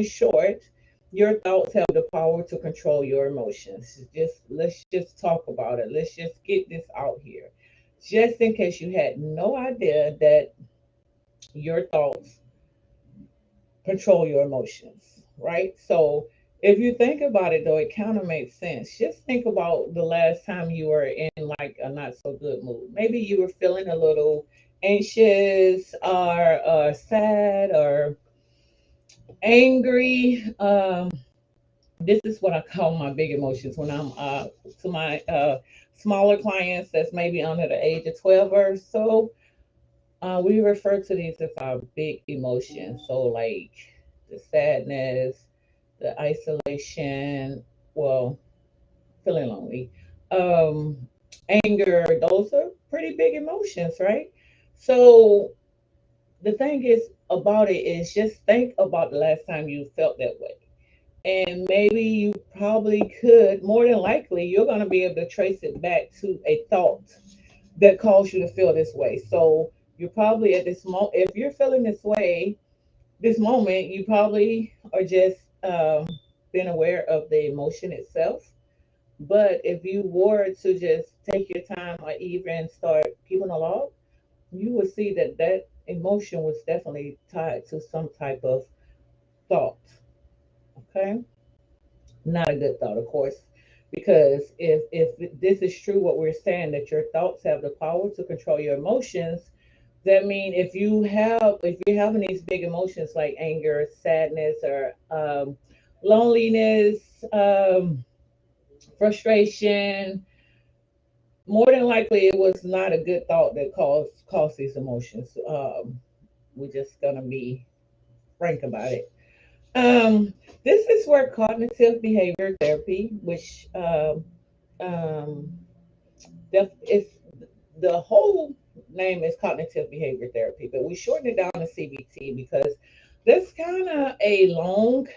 short, your thoughts have the power to control your emotions. Just let's just talk about it. Let's just get this out here. Just in case you had no idea that your thoughts control your emotions, right? So if you think about it though, it kind of makes sense. Just think about the last time you were in like a not so good mood. Maybe you were feeling a little anxious or sad or angry. This is what I call my big emotions when I'm to my smaller clients that's maybe under the age of 12 or so. We refer to these as our big emotions. So, like the sadness, the isolation, well, feeling lonely, um, anger, those are pretty big emotions, right? So, the thing is about it is just think about the last time you felt that way. And maybe you probably could, more than likely, you're going to be able to trace it back to a thought that caused you to feel this way. So you're probably at this moment, if you're feeling this way, this moment, you probably are just being aware of the emotion itself. But if you were to just take your time or even start keeping a log, you will see that that emotion was definitely tied to some type of thought. Okay, not a good thought, of course, because if this is true, what we're saying that your thoughts have the power to control your emotions, that mean if you're having these big emotions like anger, sadness, or loneliness, frustration, more than likely it was not a good thought that caused these emotions. We're just gonna be frank about it. This is where cognitive behavior therapy, which um, is the whole name is cognitive behavior therapy, but we shorten it down to CBT because that's kind of a long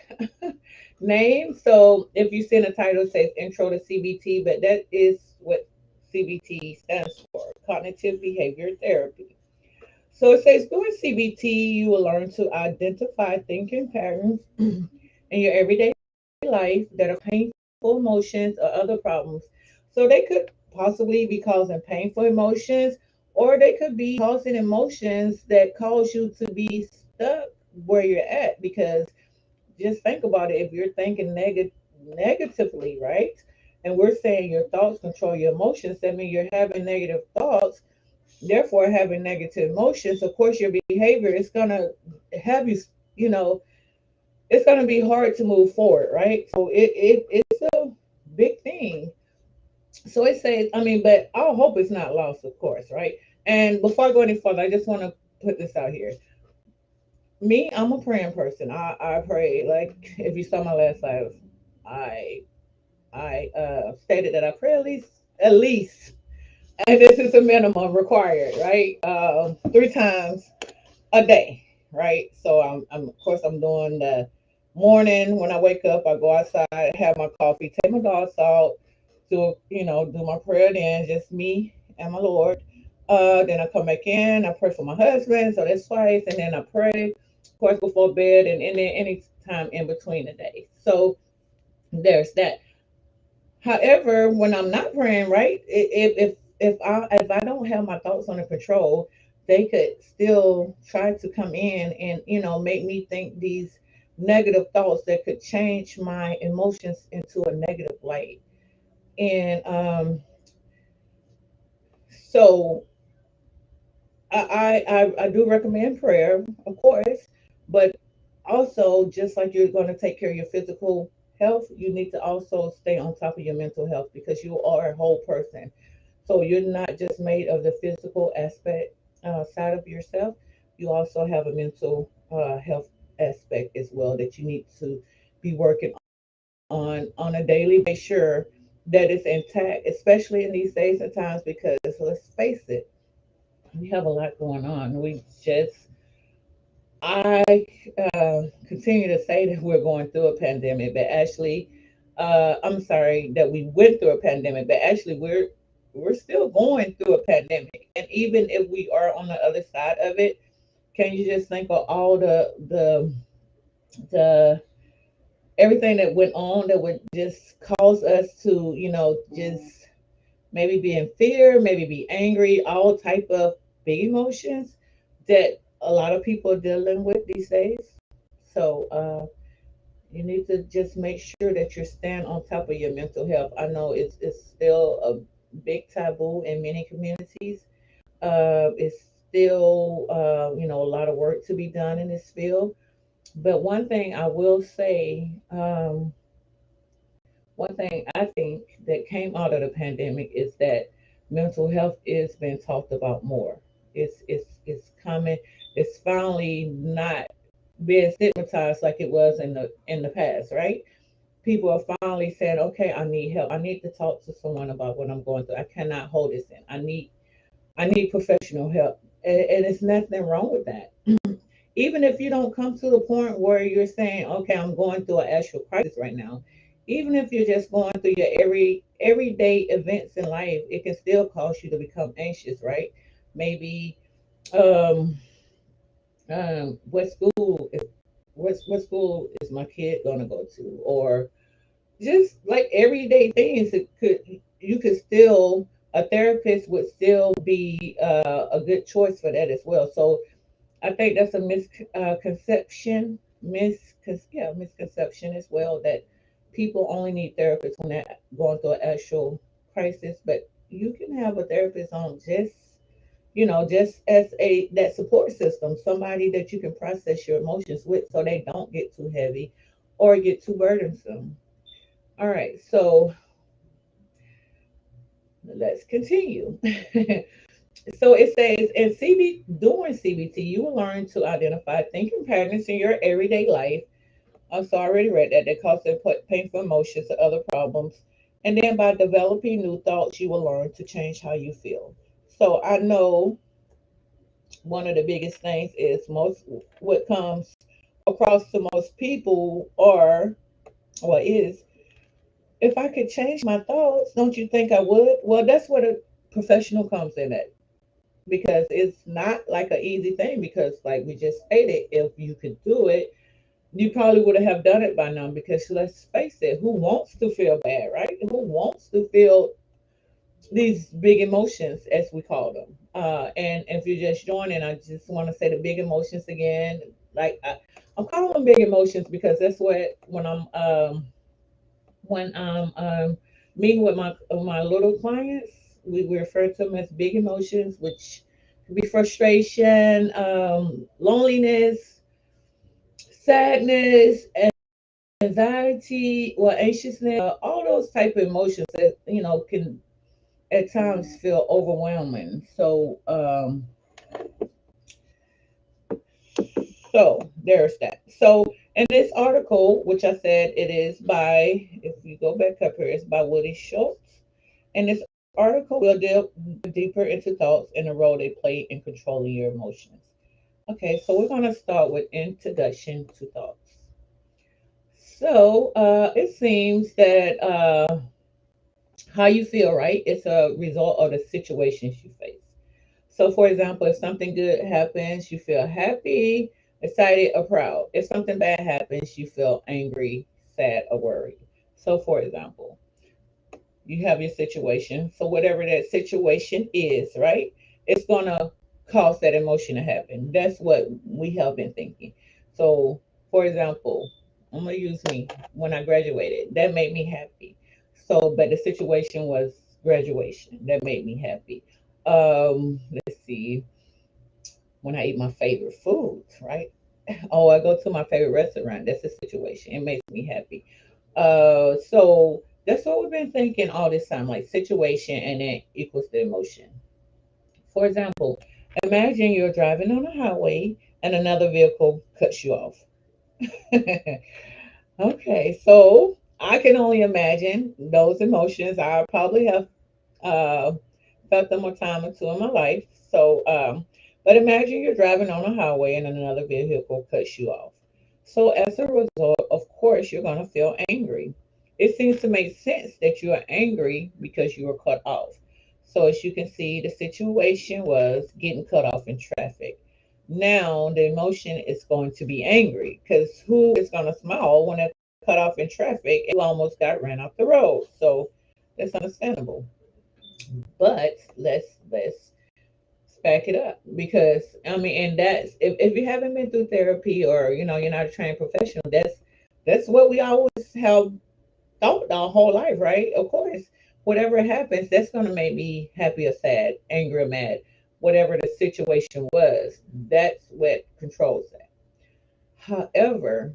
name. So if you see in the title, it says Intro to CBT, but that is what CBT stands for, cognitive behavior therapy. So it says during CBT, you will learn to identify thinking patterns in your everyday life that are painful emotions or other problems. So they could possibly be causing painful emotions, or they could be causing emotions that cause you to be stuck where you're at. Because just think about it, if you're thinking negatively, right? And we're saying your thoughts control your emotions, that means you're having negative thoughts, therefore having negative emotions. Of course, your behavior is gonna have you, you know, it's going to be hard to move forward, right? So it's a big thing. So it says, I mean, but our hope is not lost, of course, right? And before I go any further, I just want to put this out here. Me, I'm a praying person. I pray. Like if you saw my last live, I I stated that I pray at least, and this is a minimum required, right? 3 times a day, right? So I'm of course I'm doing the morning when I wake up. I go outside, have my coffee, take my dogs out, do my prayer. Then just me and my Lord. Then I come back in. I pray for my husband, so that's twice, and then I pray, of course, before bed, and then any time in between the day. So there's that. However, when I'm not praying, right? If I don't have my thoughts under control, they could still try to come in and make me think these negative thoughts that could change my emotions into a negative light. And so I do recommend prayer, of course, but also just like you're going to take care of your physical health, you need to also stay on top of your mental health because you are a whole person. So you're not just made of the physical aspect side of yourself. You also have a mental health aspect as well that you need to be working on a daily basis. Make sure that it's intact, especially in these days and times. Because let's face it, we have a lot going on. I continue to say that we're going through a pandemic, but actually, I'm sorry that we went through a pandemic, but actually we're still going through a pandemic. And even if we are on the other side of it, can you just think of all the everything that went on that would just cause us to, just maybe be in fear, maybe be angry, all type of big emotions that a lot of people are dealing with these days. So you need to just make sure that you're staying on top of your mental health. I know it's still a big taboo in many communities. It's still, a lot of work to be done in this field. But one thing I will say, one thing I think that came out of the pandemic is that mental health is being talked about more. It's coming. It's finally not being stigmatized like it was in the past, right? People are finally saying, okay, I need help. I need to talk to someone about what I'm going through. I cannot hold this in. I need professional help. And it's nothing wrong with that. Even if you don't come to the point where you're saying, okay, I'm going through an actual crisis right now, even if you're just going through your everyday events in life, it can still cause you to become anxious, right? Maybe um what school is what school is my kid gonna go to? Or just like everyday things, it could you could still a therapist would still be a good choice for that as well. So I think that's a misconception, misconception as well, that people only need therapists when they're going through an actual crisis. But you can have a therapist on just as a that support system, somebody that you can process your emotions with, so they don't get too heavy or get too burdensome. All right, so let's continue. So it says in during CBT, you will learn to identify thinking patterns in your everyday life. So I already read that cause painful emotions or other problems. And then by developing new thoughts, you will learn to change how you feel. So I know one of the biggest things is most what comes across to most people are is, if I could change my thoughts, don't you think I would? Well, that's where the professional comes in at, because it's not like an easy thing, because like we just stated, if you could do it, you probably would have done it by now, because let's face it, who wants to feel bad, right? Who wants to feel these big emotions, as we call them? And if you're just joining, I just want to say the big emotions again. Like I'm calling them big emotions because that's what when I'm meeting with my little clients, we refer to them as big emotions, which could be frustration, loneliness, sadness, anxiety, or anxiousness, all those type of emotions that can at times feel overwhelming. So there's that. So in this article, which I said it is by, if you go back up here, it's by Woody Schultz. And this article will delve deeper into thoughts and the role they play in controlling your emotions. Okay, so we're going to start with introduction to thoughts. So it seems that how you feel, right? It's a result of the situations you face. So, for example, if something good happens, you feel happy, excited, or proud. If something bad happens, you feel angry, sad, or worried. So, for example, you have your situation. So, whatever that situation is, right, it's going to cause that emotion to happen. That's what we have been thinking. So, for example, I'm going to use me. When I graduated, that made me happy. So, but the situation was graduation. That made me happy. Let's see, when I eat my favorite foods, right? Oh, I go to my favorite restaurant. That's a situation. It makes me happy. So that's what we've been thinking all this time, like situation and then equals the emotion. For example, imagine you're driving on a highway and another vehicle cuts you off. Okay, so I can only imagine those emotions. I probably have uh, felt them a time or two in my life. So, but imagine you're driving on a highway and another vehicle cuts you off. So, as a result, of course, you're going to feel angry. It seems to make sense that you are angry because you were cut off. So, as you can see, the situation was getting cut off in traffic. Now, the emotion is going to be angry, because who is going to smile when cut off in traffic and you almost got ran off the road. So that's understandable. But let's back it up, because I mean, and that's if you haven't been through therapy, or you're not a trained professional, that's what we always have thought our whole life, right? Of course, whatever happens, that's gonna make me happy or sad, angry or mad, whatever the situation was. That's what controls that. However,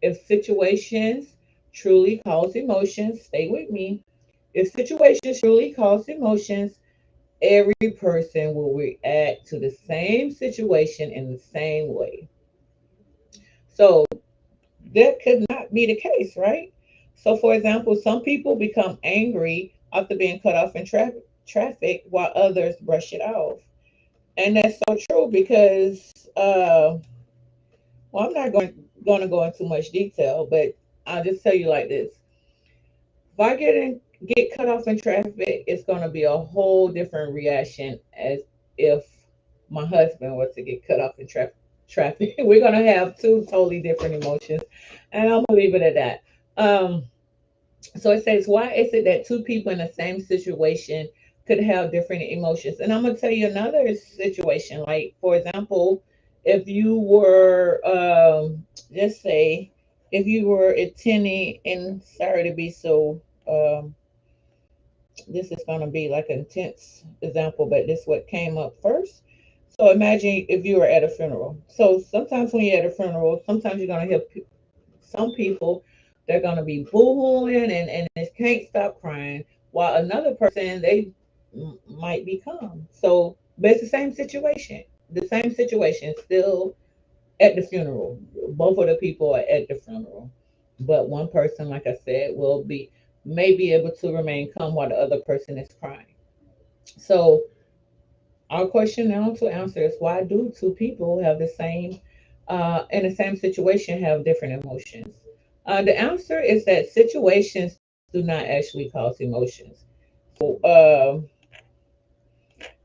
if situations truly cause emotions, stay with me. If situations truly cause emotions, every person will react to the same situation in the same way. So that could not be the case, right? So, for example, some people become angry after being cut off in traffic, while others brush it off. And that's so true because, well, I'm not going to go into much detail, but I'll just tell you like this. If I get cut off in traffic, it's going to be a whole different reaction as if my husband was to get cut off in traffic. We're going to have two totally different emotions, and I'm going to leave it at that. Um, so it says, why is it that two people in the same situation could have different emotions? And I'm going to tell you another situation. Like, for example, if you were, just say, if you were attending, and sorry to be so, this is going to be like an intense example, but this is what came up first. So imagine if you were at a funeral. So sometimes when you're at a funeral, sometimes you're going to hear some people, they're going to be boo-hooing and they can't stop crying, while another person, they might be calm. So, but it's the same situation, still at the funeral. Both of the people are at the funeral, but one person, like I said, may be able to remain calm while the other person is crying. So our question now to answer is, why do two people have the same in the same situation have different emotions? The answer is that situations do not actually cause emotions. So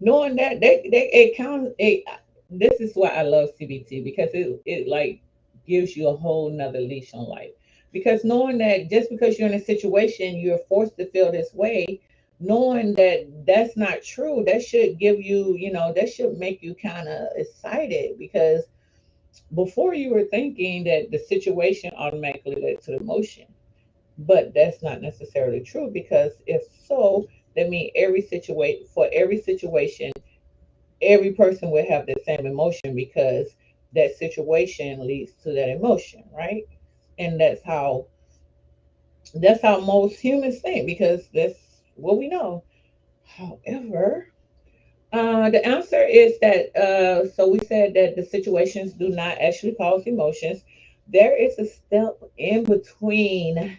knowing that they it counts it, this is why I love CBT, because it like gives you a whole nother leash on life. Because knowing that just because you're in a situation you're forced to feel this way, knowing that that's not true, that should give you, that should make you kind of excited, because before you were thinking that the situation automatically led to the emotion. But that's not necessarily true, because if so, that means every situation, every person will have the same emotion, because that situation leads to that emotion, right? And that's how most humans think, because that's what we know. However, the answer is that, so we said that the situations do not actually cause emotions. There is a step in between.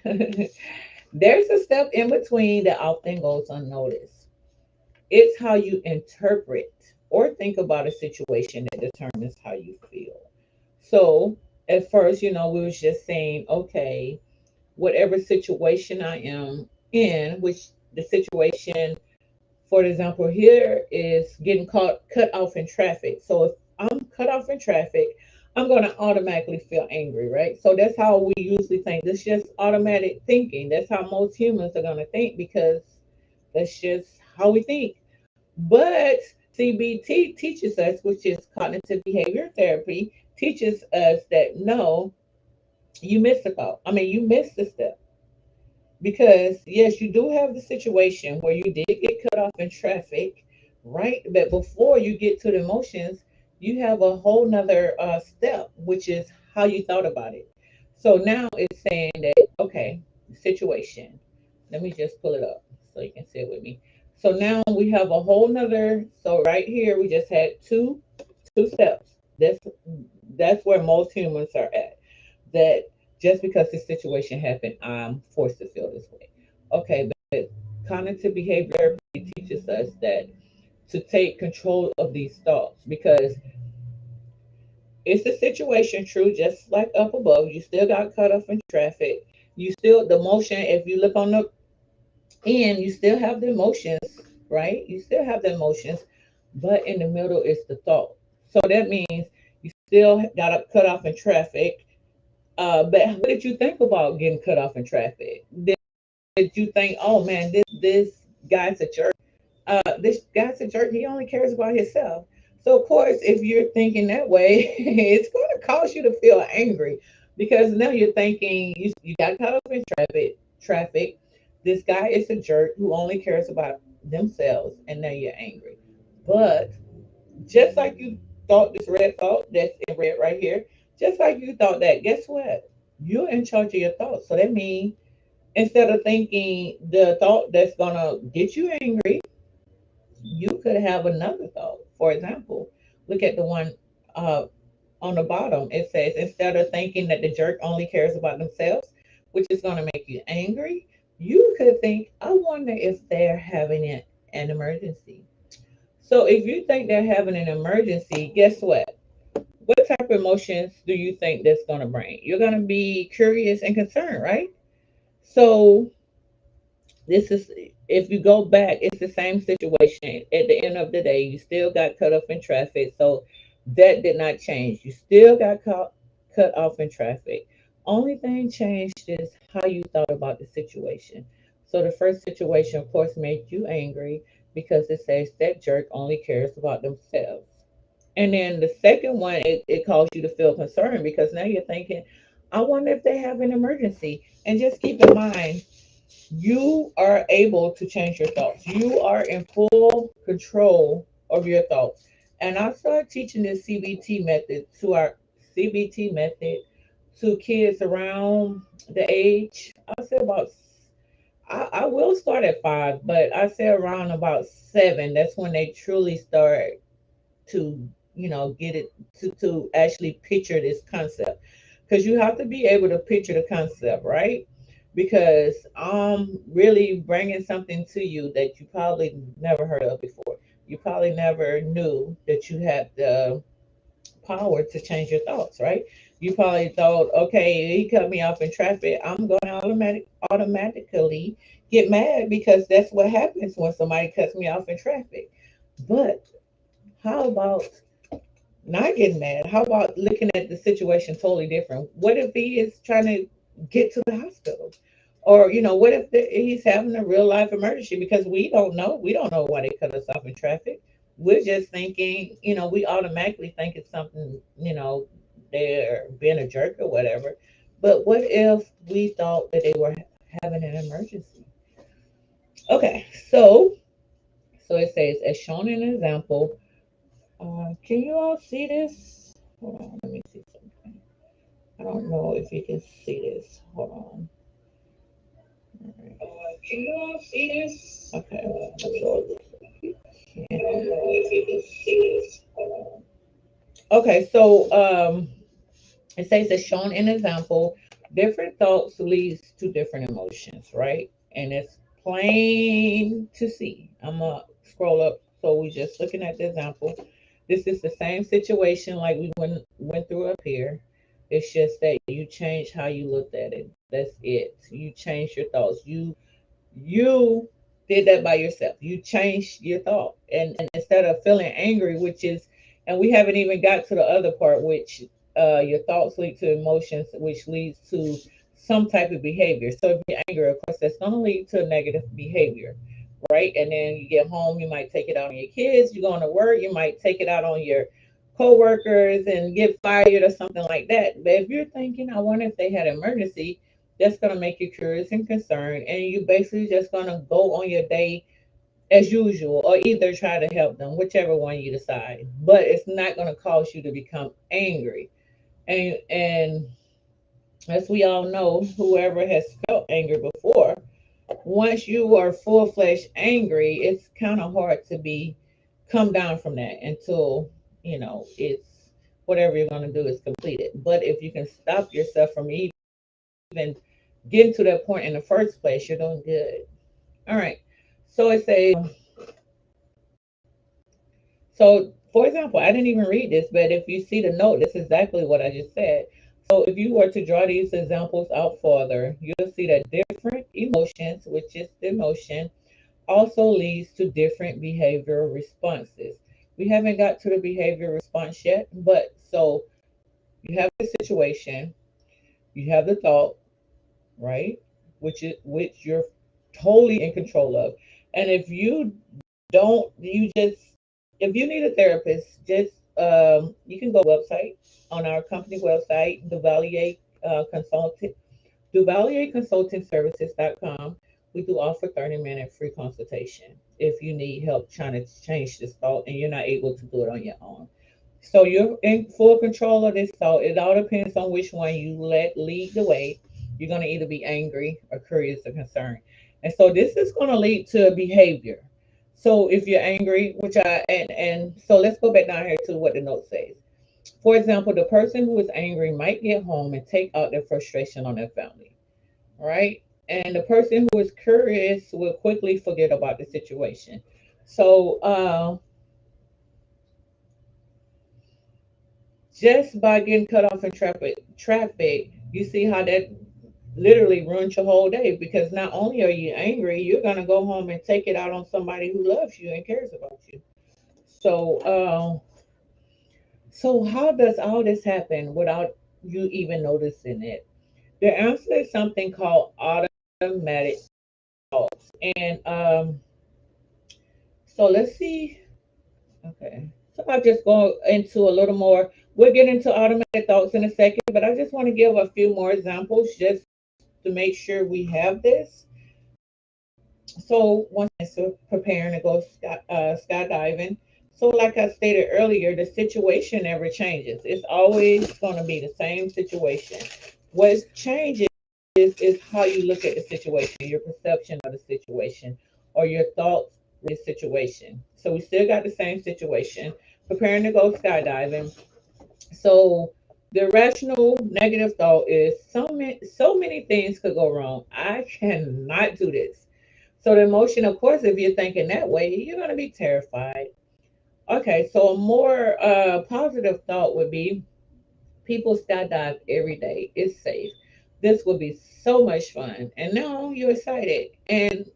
There's a step in between that often goes unnoticed. It's how you interpret or think about a situation that determines how you feel. So at first, we was just saying, okay, whatever situation I am in, which the situation, for example, here is getting cut off in traffic. So if I'm cut off in traffic, I'm going to automatically feel angry, right? So that's how we usually think. That's just automatic thinking. That's how most humans are going to think, because that's just how we think. But CBT teaches us, which is cognitive behavior therapy, teaches us that no, you missed a call. I mean, you missed a step, because yes, you do have the situation where you did get cut off in traffic, right? But before you get to the emotions, you have a whole nother step, which is how you thought about it. So now it's saying that, okay, situation, let me just pull it up so you can see it with me. So now we have a whole nother, so right here we just had two steps. That's where most humans are at, that just because this situation happened, I'm forced to feel this way. Okay, but cognitive behavior teaches us that to take control of these thoughts, because it's the situation true, just like up above, you still got cut off in traffic. You still, the motion, if you look on the end, you still have the emotions, right? You still have the emotions, but in the middle is the thought. So that means you still got cut off in traffic, But what did you think about getting cut off in traffic? Did you think, oh man, this guy's a jerk? This guy's a jerk. He only cares about himself. So of course, if you're thinking that way, it's going to cause you to feel angry because now you're thinking you got caught up in traffic. This guy is a jerk who only cares about themselves, and now you're angry. But just like you thought this red thought that's in red right here, just like you thought that, guess what? You're in charge of your thoughts. So that means instead of thinking the thought that's gonna get you angry, you could have another thought. For example, look at the one uh, on the bottom. It says, instead of thinking that the jerk only cares about themselves, which is going to make you angry, you could think, I wonder if they're having an emergency. So if you think they're having an emergency, guess what? What type of emotions do you think that's going to bring? You're going to be curious and concerned, right? So this is, if you go back, it's the same situation. At the end of the day, you still got cut off in traffic. So that did not change. You still got cut off in traffic. Only thing changed is how you thought about the situation. So the first situation, of course, made you angry because it says that jerk only cares about themselves. And then the second one, it caused you to feel concerned because now you're thinking, I wonder if they have an emergency. And just keep in mind, you are able to change your thoughts. You are in full control of your thoughts. And I started teaching this CBT method to kids around the age, I say about, I will start at 5, but I say around about 7. That's when they truly start to, get it to actually picture this concept, because you have to be able to picture the concept, right? Because I'm really bringing something to you that you probably never heard of before. You probably never knew that you had the power to change your thoughts, right? You probably thought, okay, he cut me off in traffic, I'm going to automatically get mad because that's what happens when somebody cuts me off in traffic. But how about not getting mad? How about looking at the situation totally different? What if he is trying to get to the hospital? Or, what if he's having a real life emergency? Because we don't know. We don't know why they cut us off in traffic. We're just thinking, we automatically think it's something, they're being a jerk or whatever. But what if we thought that they were having an emergency? Okay, so it says, as shown in an example, can you all see this? Hold on, let me see something. I don't know if you can see this. Hold on. Can you all see this? Okay. I don't know if you can see this. Hold on. Okay, so it says as shown in example, different thoughts leads to different emotions, right? And it's plain to see. I'm gonna scroll up. So we just looking at the example. This is the same situation like we went through up here. It's just that you change how you looked at it. That's it. You change your thoughts. You did that by yourself. You changed your thought. And instead of feeling angry, which is, and we haven't even got to the other part, which your thoughts lead to emotions, which leads to some type of behavior. So if you're angry, of course, that's going to lead to negative behavior, right? And then you get home, you might take it out on your kids. You're going to work, you might take it out on your coworkers and get fired or something like that. But if you're thinking, I wonder if they had an emergency, that's going to make you curious and concerned, and you basically just going to go on your day as usual, or either try to help them, whichever one you decide. But it's not going to cause you to become angry. And as we all know, whoever has felt anger before, once you are full fledged angry, it's kind of hard to be come down from that until it's whatever you're going to do is completed. But if you can stop yourself from even getting to that point in the first place, you're doing good. All right. So it says, so for example, I didn't even read this, but if you see the note, this is exactly what I just said. So if you were to draw these examples out further, you'll see that different emotions, which is the emotion, also leads to different behavioral responses. We haven't got to the behavior response yet, but so you have the situation. You have the thought, right? Which you're totally in control of. And if you don't, you just, if you need a therapist, just you can go website on our company website, Duvalier Consulting, DuvalierConsultingServices.com. We do offer 30-minute free consultation if you need help trying to change this thought and you're not able to do it on your own. So you're in full control of this thought. It all depends on which one you let lead the way. You're going to either be angry or curious or concerned. And so this is going to lead to behavior. So if you're angry, which and so let's go back down here to what the note says. For example, the person who is angry might get home and take out their frustration on their family, right? And the person who is curious will quickly forget about the situation. So just by getting cut off in traffic, you see how that literally ruins your whole day because not only are you angry, you're gonna go home and take it out on somebody who loves you and cares about you. So, so how does all this happen without you even noticing it? The answer is something called automatic thoughts, and so let's see. Okay. So I'll just go into a little more. We'll get into automatic thoughts in a second, but I just want to give a few more examples just to make sure we have this. So once preparing to go skydiving. So like I stated earlier, the situation never changes. It's always going to be the same situation. What changes is how you look at the situation, your perception of the situation, or your thoughts with the situation. So we still got the same situation, preparing to go skydiving. So the rational negative thought is so many things could go wrong. I cannot do this. So the emotion, of course, if you're thinking that way, you're gonna be terrified. Okay, so a more positive thought would be people skydive every day. It's safe. This will be so much fun. And now you're excited. And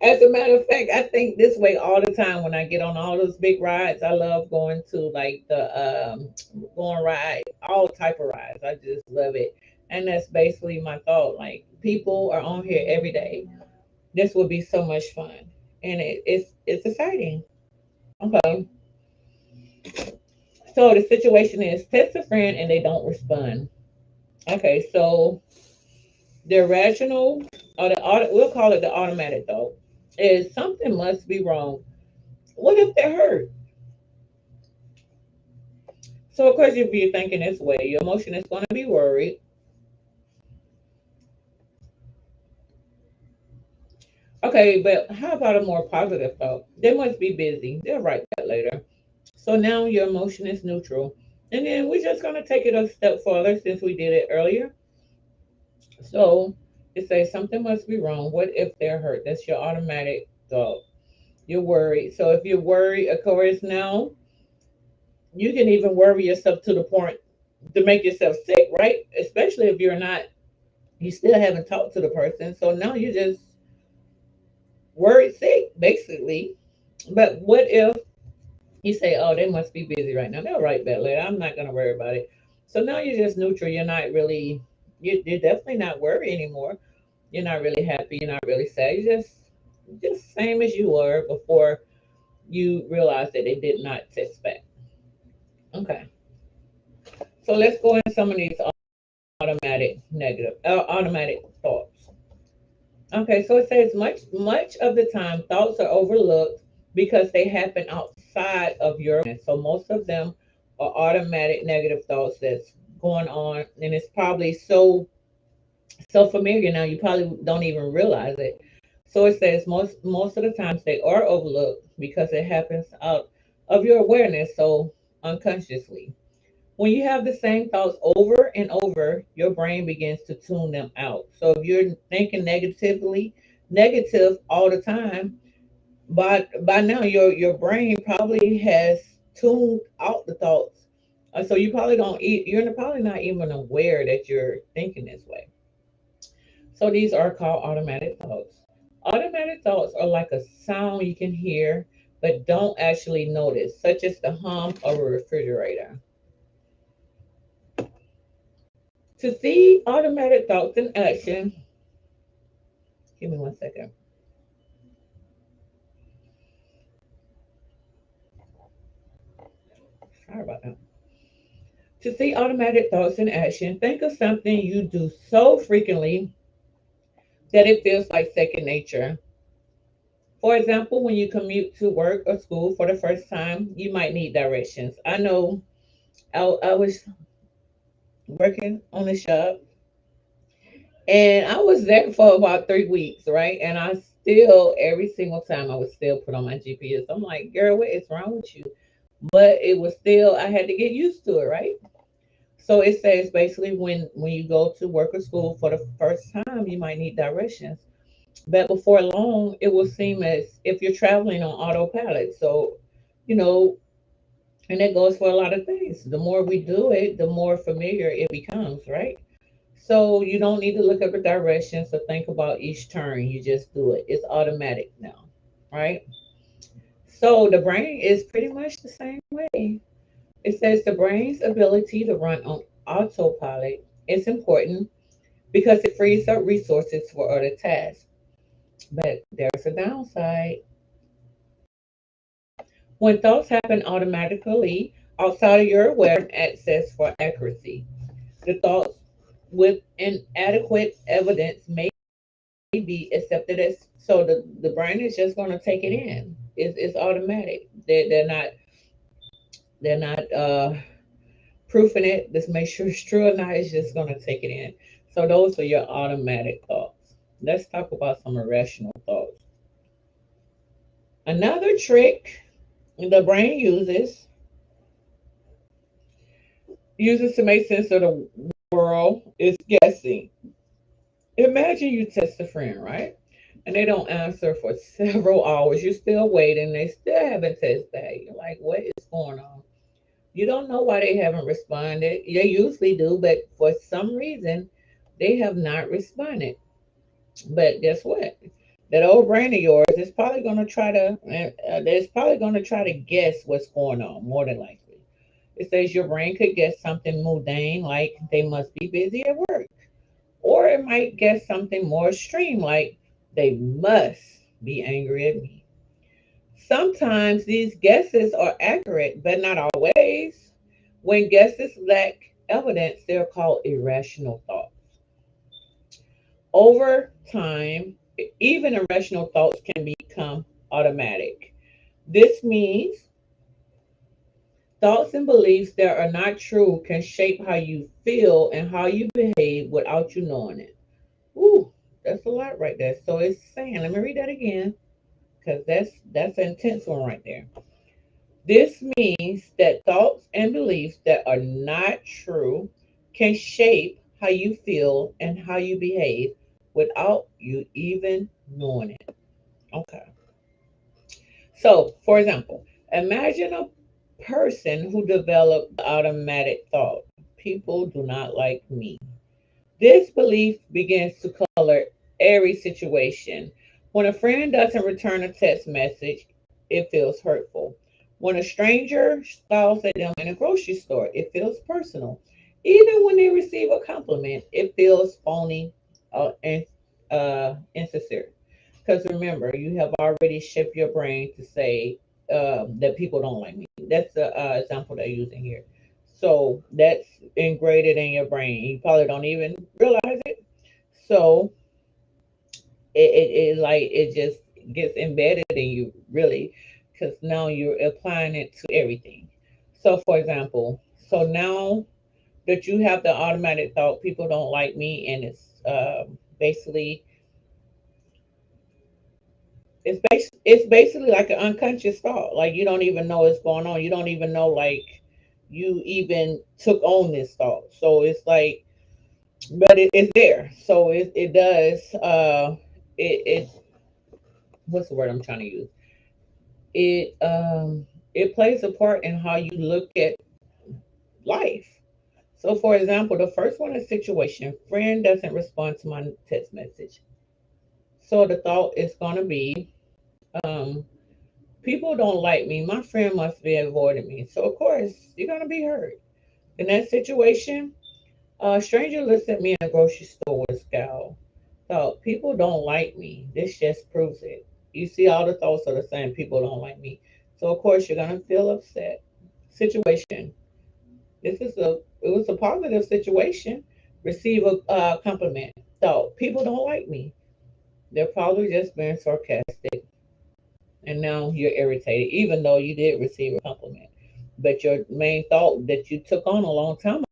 as a matter of fact, I think this way all the time when I get on all those big rides. I love going to like the going ride, all type of rides. I just love it. And that's basically my thought. Like people are on here every day. This will be so much fun. And it's exciting. Okay. So the situation is text a friend and they don't respond. Okay, so the rational or we'll call it the automatic though, is something must be wrong. What if they're hurt? So of course if you're thinking this way, your emotion is gonna be worried. Okay, but how about a more positive thought? They must be busy. They'll write that later. So now your emotion is neutral. And then we're just gonna take it a step further since we did it earlier. So it says something must be wrong. What if they're hurt? That's your automatic thought. You're worried. So if you're worried, of course, now you can even worry yourself to the point to make yourself sick, right? Especially if you're not, you still haven't talked to the person. So now you're just worried sick, basically. But what if you say, oh, they must be busy right now? They'll write back later. I'm not going to worry about it. So now you're just neutral. You're not really, you're definitely not worried anymore. You're not really happy. You're not really sad. You're just same as you were before you realized that they did not text back. Okay. So let's go into some of these automatic thoughts. Okay, so it says much of the time thoughts are overlooked because they happen outside of your awareness. So most of them are automatic negative thoughts that's going on, and it's probably so familiar now you probably don't even realize it. So it says most of the times they are overlooked because it happens out of your awareness, so unconsciously. When you have the same thoughts over and over, your brain begins to tune them out. So if you're thinking negative all the time, by now your brain probably has tuned out the thoughts. So you probably don't you're probably not even aware that you're thinking this way. So these are called automatic thoughts. Automatic thoughts are like a sound you can hear but don't actually notice, such as the hum of a refrigerator. To see automatic thoughts in action, give me 1 second. Sorry about that. To see automatic thoughts in action, think of something you do so frequently that it feels like second nature. For example, when you commute to work or school for the first time, you might need directions. I know I was working on the shop and I was there for about 3 weeks, right? And I still, every single time, I would still put on my GPS. I'm like, girl, what is wrong with you? But it was still, I had to get used to it, right? So it says basically when you go to work or school for the first time, you might need directions. But before long, it will seem as if you're traveling on autopilot. So, you know, and that goes for a lot of things. The more we do it, the more familiar it becomes, right? So you don't need to look up the directions or think about each turn. You just do it. It's automatic now, right? So the brain is pretty much the same way. It says the brain's ability to run on autopilot is important because it frees up resources for other tasks. But there's a downside. When thoughts happen automatically outside of your awareness, access for accuracy. The thoughts with inadequate evidence may be accepted as so the brain is just going to take it in. It's automatic. They're not proofing it. Just make sure it's true or not. It's just going to take it in. So those are your automatic thoughts. Let's talk about some irrational thoughts. Another trick the brain uses to make sense of the world is guessing. Imagine you test a friend, right? And they don't answer for several hours. You're still waiting. They still haven't texted back. You're like, what is going on? You don't know why they haven't responded. They usually do, but for some reason, they have not responded. But guess what? That old brain of yours is probably going to try to, it's probably going to try to guess what's going on, more than likely. It says your brain could guess something mundane, like they must be busy at work. Or it might guess something more extreme, like they must be angry at me. Sometimes these guesses are accurate, but not always. When guesses lack evidence, they're called irrational thoughts. Over time, even irrational thoughts can become automatic. This means thoughts and beliefs that are not true can shape how you feel and how you behave without you knowing it. Ooh, that's a lot right there. So it's saying, let me read that again, because that's an intense one right there. This means that thoughts and beliefs that are not true can shape how you feel and how you behave without you even knowing it. Okay. So, for example, imagine a person who developed the automatic thought, people do not like me. This belief begins to color every situation. When a friend doesn't return a text message, it feels hurtful. When a stranger scowls at them in a grocery store, it feels personal. Even when they receive a compliment, it feels phony and insincere. Because remember, you have already shaped your brain to say that people don't like me. That's the example they're using here. So that's ingrained in your brain. You probably don't even realize it. So it just gets embedded in you, really, because now you're applying it to everything. So, for example, so now that you have the automatic thought, people don't like me, and it's basically it's basically like an unconscious thought. Like you don't even know what's going on. You don't even know like you even took on this thought. So it's like, but it's there. So it does. It what's the word I'm trying to use? It plays a part in how you look at life. So, for example, the first one is situation. Friend doesn't respond to my text message. So the thought is going to be, um, people don't like me. My friend must be avoiding me. So, of course, you're going to be hurt. In that situation, A stranger looks at me in a grocery store with a scowl. Thought, people don't like me. This just proves it. You see, all the thoughts are the same. People don't like me. So, of course, you're going to feel upset. Situation. It was a positive situation. Receive a compliment. Thought, people don't like me. They're probably just being sarcastic. And now you're irritated, even though you did receive a compliment. But your main thought that you took on a long time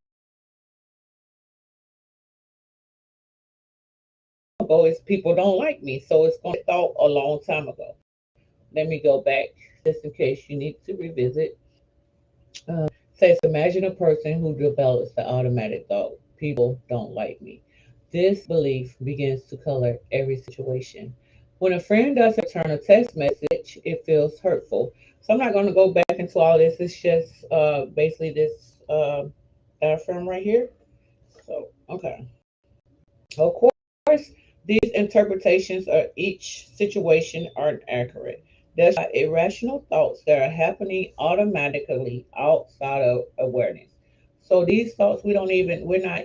ago is people don't like me. So it's going to thought a long time ago. Let me go back just in case you need to revisit. Says, imagine a person who develops the automatic thought, people don't like me. This belief begins to color every situation. When a friend doesn't return a text message, it feels hurtful. So I'm not going to go back into all this. It's just basically this diaphragm right here. So, okay. Of course, these interpretations of each situation aren't accurate. There's irrational thoughts that are happening automatically outside of awareness. So these thoughts we're not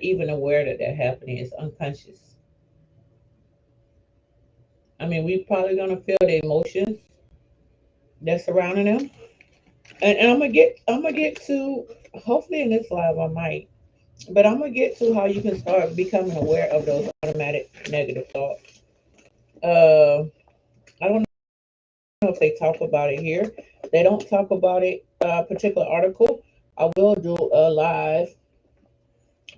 even aware that they're happening. It's unconscious. I mean, we probably gonna feel the emotions that's surrounding them. And I'm gonna get to, hopefully in this live I might, but I'm gonna get to how you can start becoming aware of those automatic negative thoughts. Uh, I don't know if they talk about it here. They don't talk about it particular article. I will do a live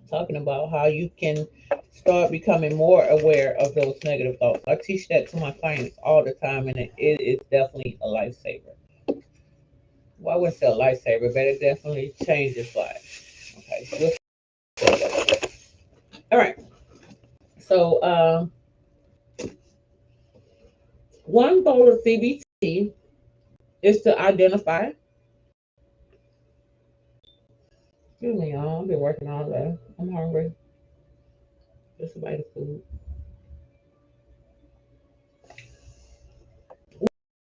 talking about how you can start becoming more aware of those negative thoughts. I teach that to my clients all the time, and it is definitely a lifesaver. Well, I wouldn't say a lifesaver, but it definitely changes lives. Okay, so all right. So one goal of CBT is to identify. Excuse me, y'all. I've been working all day. I'm hungry. Just about the food.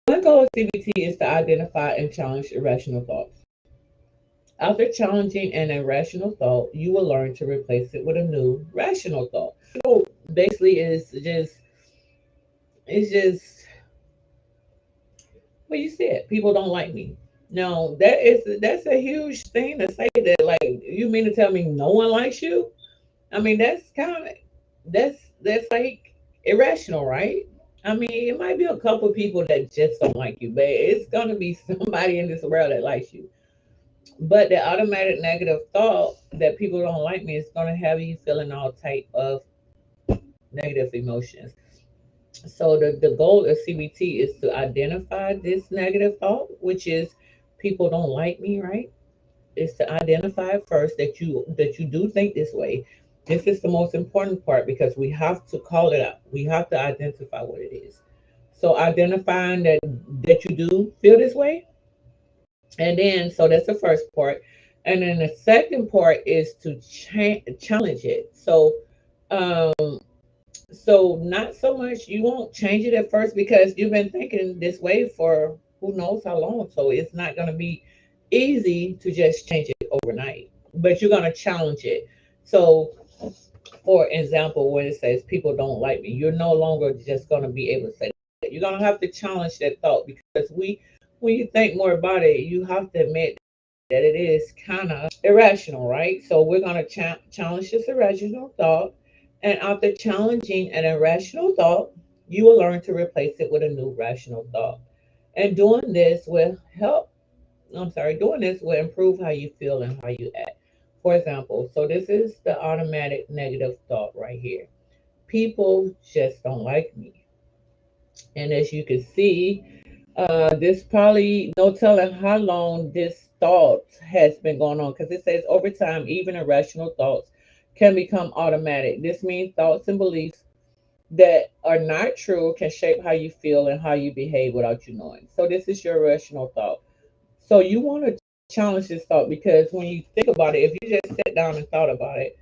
One goal of CBT is to identify and challenge irrational thoughts. After challenging an irrational thought, you will learn to replace it with a new rational thought. So basically, it's just what you said. People don't like me. No, that's a huge thing to say that. Like, you mean to tell me no one likes you? I mean, that's like irrational, right? I mean, it might be a couple of people that just don't like you, but it's gonna be somebody in this world that likes you. But the automatic negative thought that people don't like me is gonna have you feeling all type of negative emotions. So the goal of CBT is to identify this negative thought, which is people don't like me, right? Is to identify first that you do think this way. This is the most important part because we have to call it out. We have to identify what it is. So identifying that you do feel this way, and then so that's the first part, and then the second part is to challenge it. Um, so not so much you won't change it at first because you've been thinking this way for who knows how long. So it's not going to be easy to just change it overnight, but you're going to challenge it. So, for example, when it says people don't like me, you're no longer just going to be able to say that. You're going to have to challenge that thought because when you think more about it, you have to admit that it is kind of irrational, right? So we're going to challenge this irrational thought. And after challenging an irrational thought, you will learn to replace it with a new rational thought. And doing this will improve how you feel and how you act. For example, so this is the automatic negative thought right here. People just don't like me. And as you can see, this probably no telling how long this thought has been going on because it says over time, even irrational thoughts can become automatic. This means thoughts and beliefs that are not true can shape how you feel and how you behave without you knowing. So this is your irrational thought. So you want to challenge this thought because when you think about it, if you just sat down and thought about it,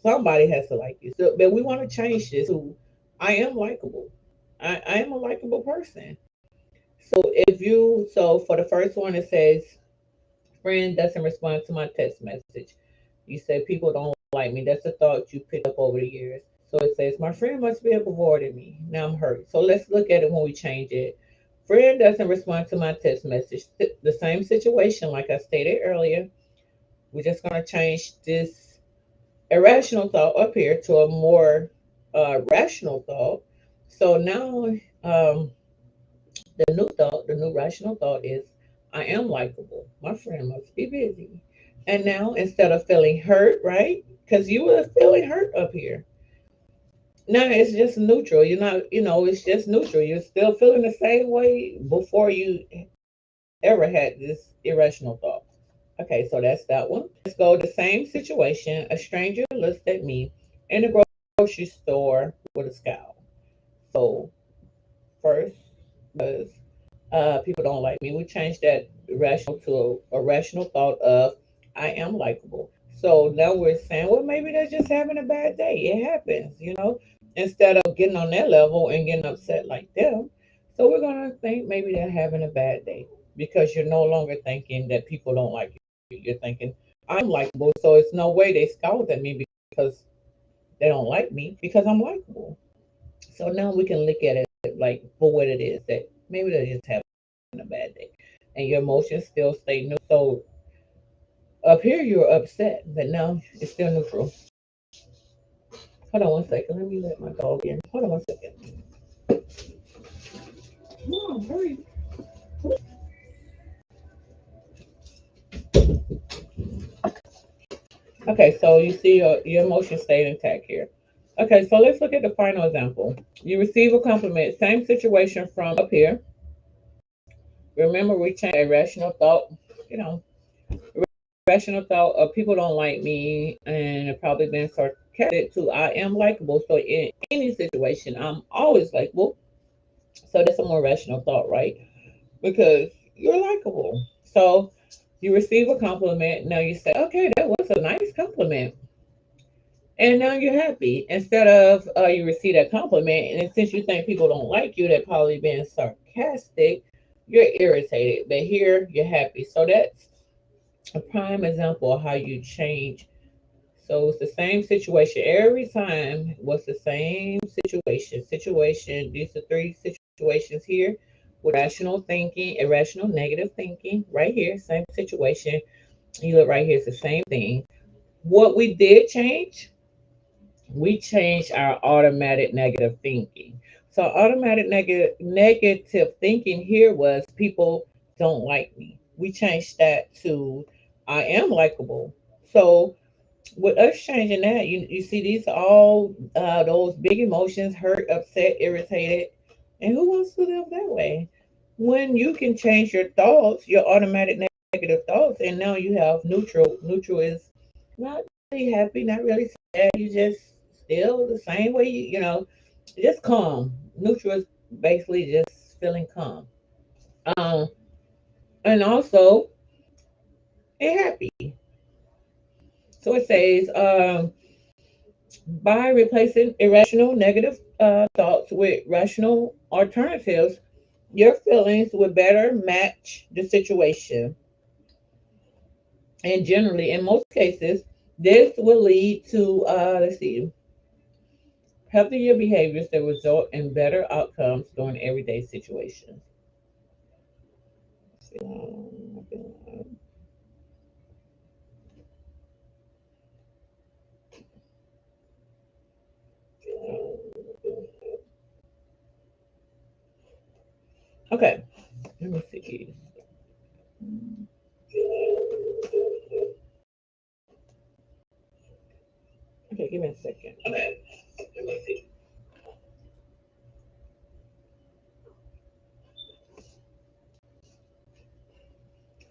somebody has to like you. So, but we want to change this to I am likable. I am a likable person. So for the first one, it says, friend doesn't respond to my text message. You say people don't like me. That's a thought you picked up over the years. So it says, my friend must be avoiding me. Now I'm hurt. So let's look at it when we change it. Friend doesn't respond to my text message. The same situation, like I stated earlier. We're just going to change this irrational thought up here to a more rational thought. So now the new rational thought is, I am likable. My friend must be busy. And now instead of feeling hurt, right? Because you were feeling hurt up here. Now it's just neutral. You're not, it's just neutral. You're still feeling the same way before you ever had this irrational thought. Okay, so that's that one. Let's go the same situation. A stranger looks at me in the grocery store with a scowl. So first was people don't like me. We changed that rational to a rational thought of, I am likable. So now we're saying, well, maybe they're just having a bad day. It happens. Instead of getting on their level and getting upset like them. So we're going to think maybe they're having a bad day because you're no longer thinking that people don't like you. You're thinking, I'm likable. So it's no way they scold at me because they don't like me because I'm likable. So now we can look at it like for what it is, that maybe they're just having a bad day and your emotions still stay neutral. So up here you're upset, but now it's still neutral. Hold on 1 second. Let me let my dog in. Hold on 1 second. Come on, hurry. Okay, so you see your emotions stayed intact here. Okay, so let's look at the final example. You receive a compliment, same situation from up here. Remember, we changed a rational thought, you know, rational thought of people don't like me and it probably been sarcastic to I am likable. So in any situation, I'm always likable. So that's a more rational thought, right? Because you're likable. So you receive a compliment. Now you say, okay, that was a nice compliment. And now you're happy. Instead of you receive that compliment, and since you think people don't like you, they're probably being sarcastic, you're irritated. But here you're happy. So that's a prime example of how you change. So it's the same situation every time. What's the same situation? Situation. These are three situations here with rational thinking, irrational negative thinking. Right here, same situation. You look right here. It's the same thing. What we did change, we changed our automatic negative thinking. So automatic negative thinking here was people don't like me. We changed that to I am likable. So with us changing that, you see these are all those big emotions: hurt, upset, irritated, and who wants to live that way? When you can change your thoughts, your automatic negative thoughts, and now you have neutral. Neutral is not really happy, not really sad. You just still the same way. Just calm. Neutral is basically just feeling calm. Um, and also and happy. So it says, by replacing irrational negative thoughts with rational alternatives, your feelings will better match the situation. And generally, in most cases, this will lead to, let's see, healthier behaviors that result in better outcomes during everyday situations. Okay, let me see. Okay, give me a second. Okay, let me see.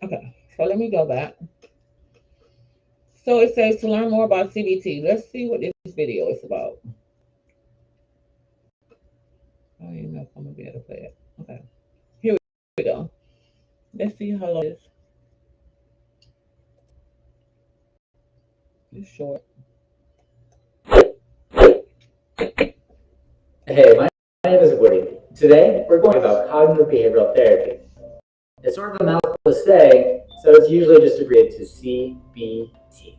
Okay, so let me go back. So it says to learn more about CBT. Let's see what this video is about. I don't even know if I'm gonna be able to play it. Okay, here we go. Let's see how long this is short. Hey, my name is Woody. Today, we're going about cognitive behavioral therapy. It's sort of a mouthful to say, so it's usually just abbreviated to CBT.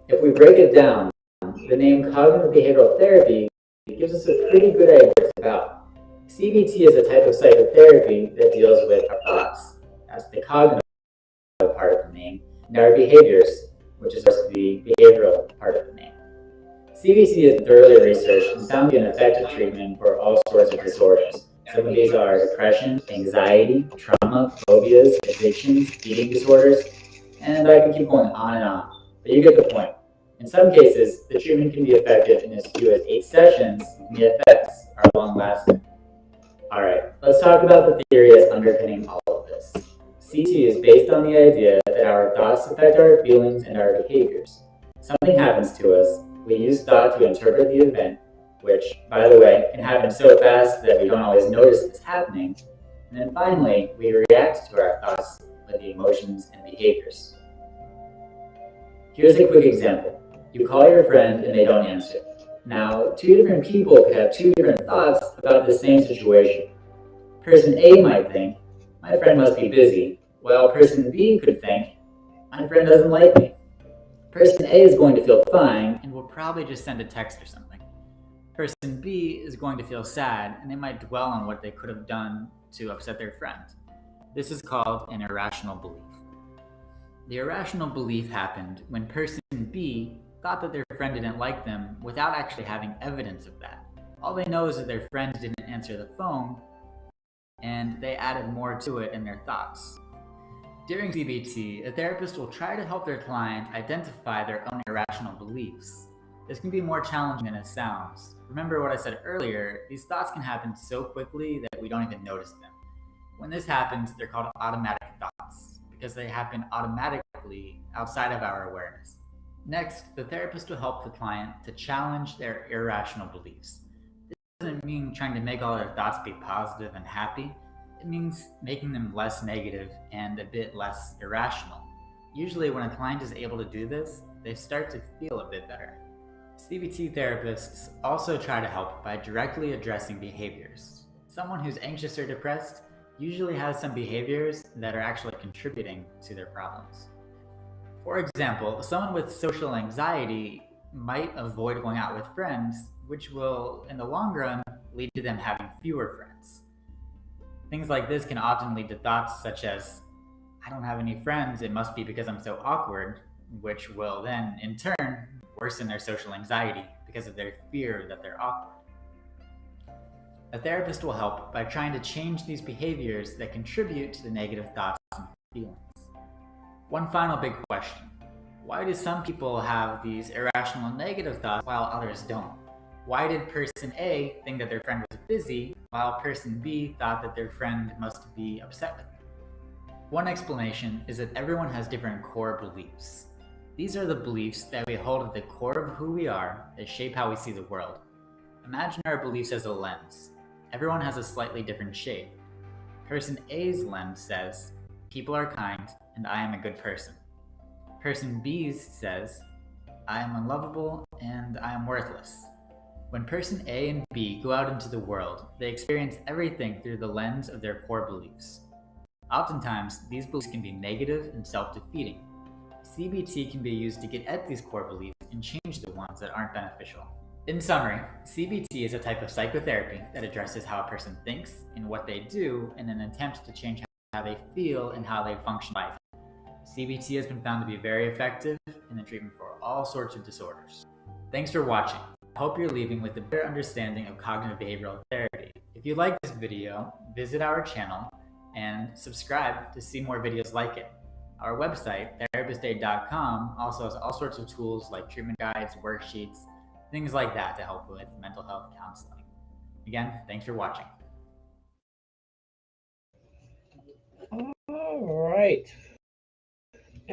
If we break it down, the name cognitive behavioral therapy gives us a pretty good idea what it's about. CBT is a type of psychotherapy that deals with our thoughts, that's the cognitive part of the name, and our behaviors, which is the behavioral part of the name. CBT is thoroughly researched and found to be an effective treatment for all sorts of disorders. Some of these are depression, anxiety, trauma, phobias, addictions, eating disorders, and I can keep going on and on. But you get the point. In some cases, the treatment can be effective in as few as 8 sessions, and the effects are long lasting. Alright, let's talk about the theory underpinning all of this. CT is based on the idea that our thoughts affect our feelings and our behaviors. Something happens to us, we use thought to interpret the event, which, by the way, can happen so fast that we don't always notice it's happening. And then finally, we react to our thoughts with the emotions and behaviors. Here's a quick example. You call your friend and they don't answer. Now, two different people could have two different thoughts about the same situation. Person A might think, my friend must be busy, while person B could think, my friend doesn't like me. Person A is going to feel fine and will probably just send a text or something. Person B is going to feel sad and they might dwell on what they could have done to upset their friend. This is called an irrational belief. The irrational belief happened when person B thought that their friend didn't like them without actually having evidence of that. All they know is that their friend didn't answer the phone, and they added more to it in their thoughts. During CBT, a therapist will try to help their client identify their own irrational beliefs. This can be more challenging than it sounds. Remember what I said earlier, these thoughts can happen so quickly that we don't even notice them. When this happens, they're called automatic thoughts, because they happen automatically outside of our awareness. Next, the therapist will help the client to challenge their irrational beliefs. This doesn't mean trying to make all their thoughts be positive and happy. It means making them less negative and a bit less irrational. Usually when a client is able to do this, they start to feel a bit better. CBT therapists also try to help by directly addressing behaviors. Someone who's anxious or depressed usually has some behaviors that are actually contributing to their problems. For example, someone with social anxiety might avoid going out with friends, which will, in the long run, lead to them having fewer friends. Things like this can often lead to thoughts such as, I don't have any friends, it must be because I'm so awkward, which will then, in turn, worsen their social anxiety because of their fear that they're awkward. A therapist will help by trying to change these behaviors that contribute to the negative thoughts and feelings. One final big question. Why do some people have these irrational negative thoughts while others don't? Why did person A think that their friend was busy while person B thought that their friend must be upset with them? One explanation is that everyone has different core beliefs. These are the beliefs that we hold at the core of who we are that shape how we see the world. Imagine our beliefs as a lens. Everyone has a slightly different shape. Person A's lens says, people are kind and I am a good person. Person B's says, I am unlovable and I am worthless. When person A and B go out into the world, they experience everything through the lens of their core beliefs. Oftentimes, these beliefs can be negative and self-defeating. CBT can be used to get at these core beliefs and change the ones that aren't beneficial. In summary, CBT is a type of psychotherapy that addresses how a person thinks and what they do in an attempt to change how they feel and how they function in life. CBT has been found to be very effective in the treatment for all sorts of disorders. Thanks for watching. I hope you're leaving with a better understanding of cognitive behavioral therapy. If you like this video, visit our channel and subscribe to see more videos like it. Our website, therapistaid.com, also has all sorts of tools like treatment guides, worksheets, things like that to help with mental health counseling. Again, thanks for watching. All right.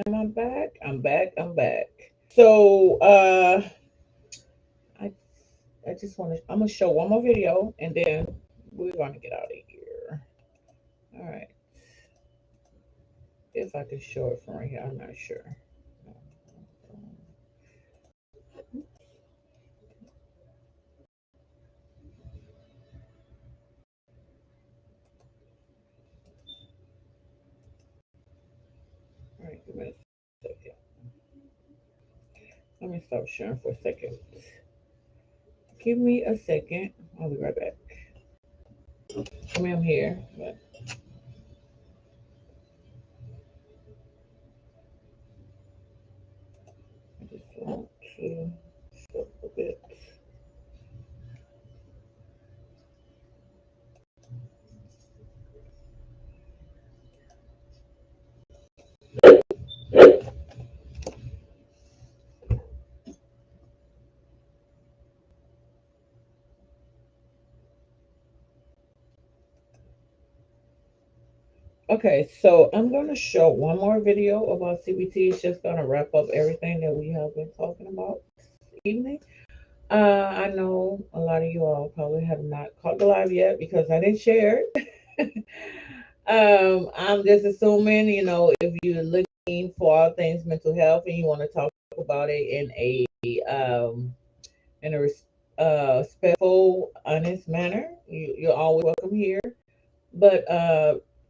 Am I back? I'm back. So I just I'm gonna show one more video and then we're gonna get out of here. All right. If I can show it from right here, I'm not sure. All right, give me a second. me stop sharing for a second. Give me a second. I'll be right back. I mean, I'm here, but I just want to stop a bit. Okay, so I'm going to show one more video about CBT. It's just going to wrap up everything that we have been talking about this evening. I know a lot of you all probably have not caught the live yet because I didn't share it. I'm just assuming, if you're looking for all things mental health and you want to talk about it in a respectful, honest manner, you're always welcome here. But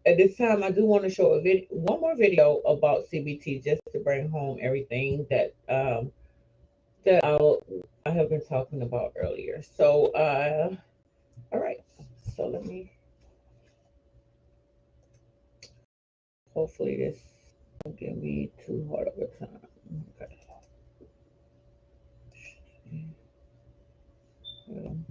at this time, I do want to show one more video about CBT just to bring home everything that I have been talking about earlier. So, all right. So let me. Hopefully, this won't give me too hard of a time. Okay. Um,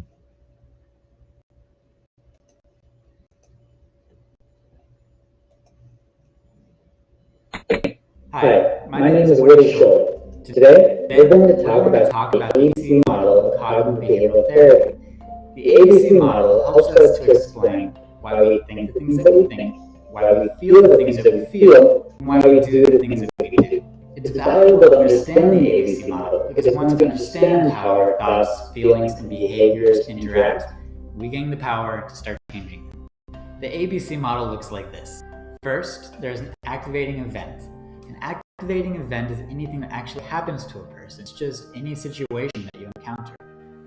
Hi, my name is Woody Scholl. Today, we're going to talk about the ABC model of cognitive behavioral therapy. The ABC model helps us to explain why we think the things that we think, why we feel the things that we feel, and why we do the things that we do. It's valuable to understand the ABC model because once we understand how our thoughts, feelings, and behaviors interact, we gain the power to start changing them. The ABC model looks like this. First, there's an activating event. An activating event is anything that actually happens to a person. It's just any situation that you encounter.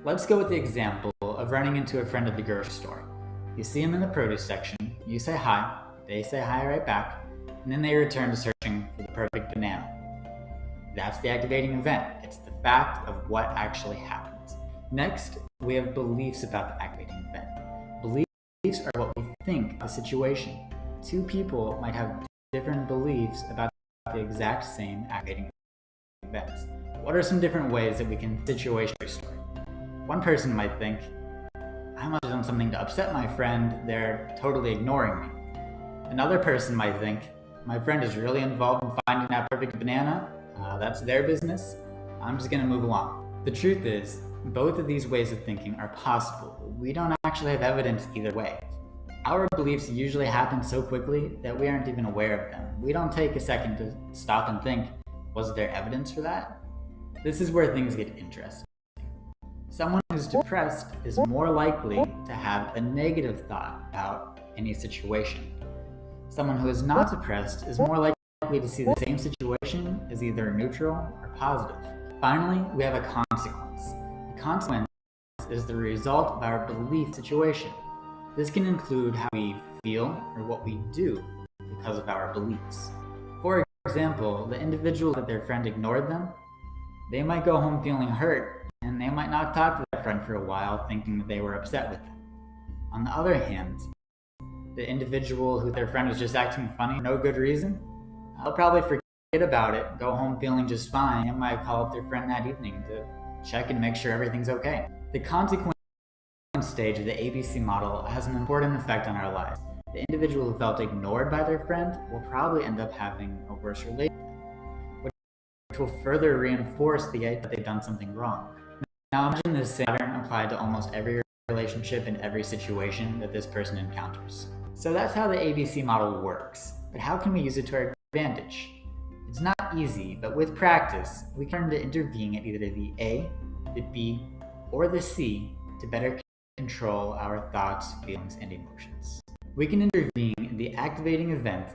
Let's go with the example of running into a friend at the grocery store. You see them in the produce section, you say hi, they say hi right back, and then they return to searching for the perfect banana. That's the activating event. It's the fact of what actually happens. Next, we have beliefs about the activating event. Beliefs are what we think of the situation. Two people might have different beliefs about the exact same activating events. What are some different ways that we can situation our story? One person might think, I must have done something to upset my friend, they're totally ignoring me. Another person might think, my friend is really involved in finding that perfect banana, that's their business, I'm just gonna move along. The truth is, both of these ways of thinking are possible, but we don't actually have evidence either way. Our beliefs usually happen so quickly that we aren't even aware of them. We don't take a second to stop and think, was there evidence for that? This is where things get interesting. Someone who's depressed is more likely to have a negative thought about any situation. Someone who is not depressed is more likely to see the same situation as either neutral or positive. Finally, we have a consequence. The consequence is the result of our belief situation. This can include how we feel or what we do because of our beliefs. For example, the individual that their friend ignored them, they might go home feeling hurt, and they might not talk to their friend for a while thinking that they were upset with them. On the other hand, the individual who their friend was just acting funny for no good reason, they'll probably forget about it, go home feeling just fine, and might call up their friend that evening to check and make sure everything's okay. The consequence stage of the ABC model has an important effect on our lives. The individual who felt ignored by their friend will probably end up having a worse relationship, which will further reinforce the idea that they've done something wrong. Now imagine this same pattern applied to almost every relationship and every situation that this person encounters. So that's how the ABC model works, but how can we use it to our advantage? It's not easy, but with practice, we can learn to intervene at either the A, the B, or the C to better control our thoughts, feelings, and emotions. We can intervene in the activating event